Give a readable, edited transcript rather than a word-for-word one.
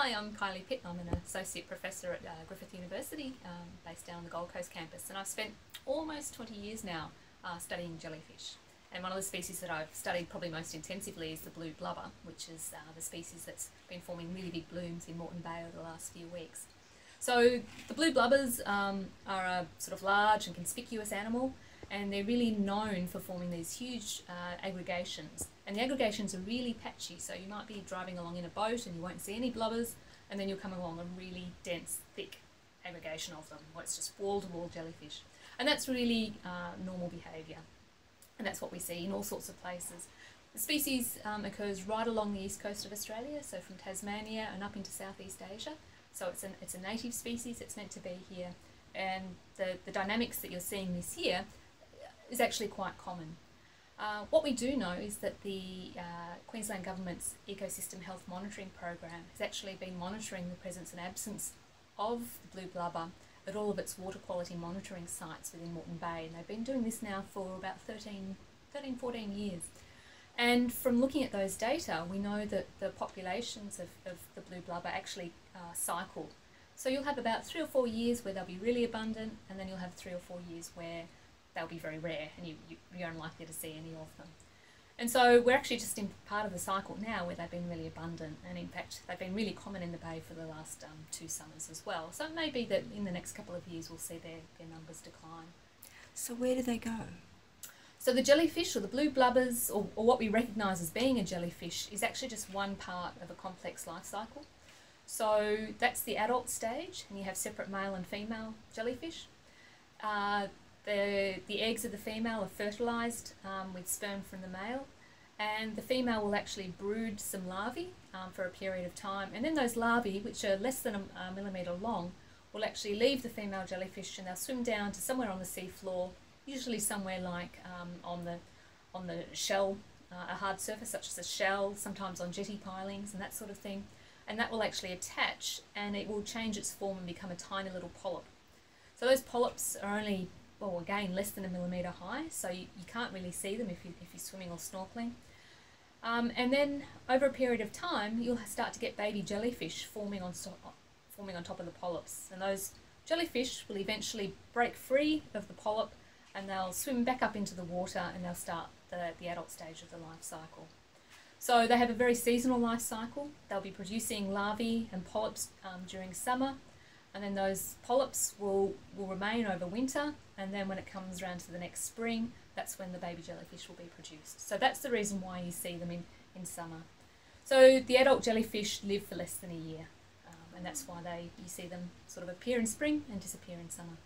Hi, I'm Kylie Pitt. I'm an Associate Professor at Griffith University, based down on the Gold Coast campus, and I've spent almost 20 years now studying jellyfish. And one of the species that I've studied probably most intensively is the blue blubber, which is the species that's been forming really big blooms in Moreton Bay over the last few weeks. So the blue blubbers are a sort of large and conspicuous animal, and they're really known for forming these huge aggregations. And the aggregations are really patchy, so you might be driving along in a boat and you won't see any blubbers, and then you'll come along a really dense, thick aggregation of them, where it's just wall-to-wall jellyfish. And that's really normal behaviour, and that's what we see in all sorts of places. The species occurs right along the east coast of Australia, so from Tasmania and up into Southeast Asia. So it's a native species, it's meant to be here, and the dynamics that you're seeing this year is actually quite common. What we do know is that the Queensland Government's Ecosystem Health Monitoring Program has actually been monitoring the presence and absence of the blue blubber at all of its water quality monitoring sites within Moreton Bay, and they've been doing this now for about 14 years. And from looking at those data, we know that the populations of the blue blubber actually cycle. So you'll have about 3 or 4 years where they'll be really abundant, and then you'll have 3 or 4 years where they'll be very rare and you're unlikely to see any of them. And so we're actually just in part of the cycle now where they've been really abundant, and in fact they've been really common in the bay for the last 2 summers as well. So it may be that in the next couple of years we'll see their numbers decline. So where do they go? So the jellyfish, or the blue blubbers, or what we recognise as being a jellyfish, is actually just one part of a complex life cycle. So that's the adult stage, and you have separate male and female jellyfish. The eggs of the female are fertilised with sperm from the male, and the female will actually brood some larvae for a period of time, and then those larvae, which are less than a millimetre long, will actually leave the female jellyfish and they'll swim down to somewhere on the seafloor, usually somewhere like on the shell, a hard surface such as a shell, sometimes on jetty pilings and that sort of thing, and that will actually attach and it will change its form and become a tiny little polyp. So those polyps are only, well, again, less than a millimetre high, so you can't really see them if you're swimming or snorkeling. And then over a period of time, you'll start to get baby jellyfish forming on top of the polyps, and those jellyfish will eventually break free of the polyp and they'll swim back up into the water and they'll start the adult stage of the life cycle. So they have a very seasonal life cycle. They'll be producing larvae and polyps during summer, and then those polyps will remain over winter, and then when it comes around to the next spring, that's when the baby jellyfish will be produced. So that's the reason why you see them in summer. So the adult jellyfish live for less than a year, and that's why you see them sort of appear in spring and disappear in summer.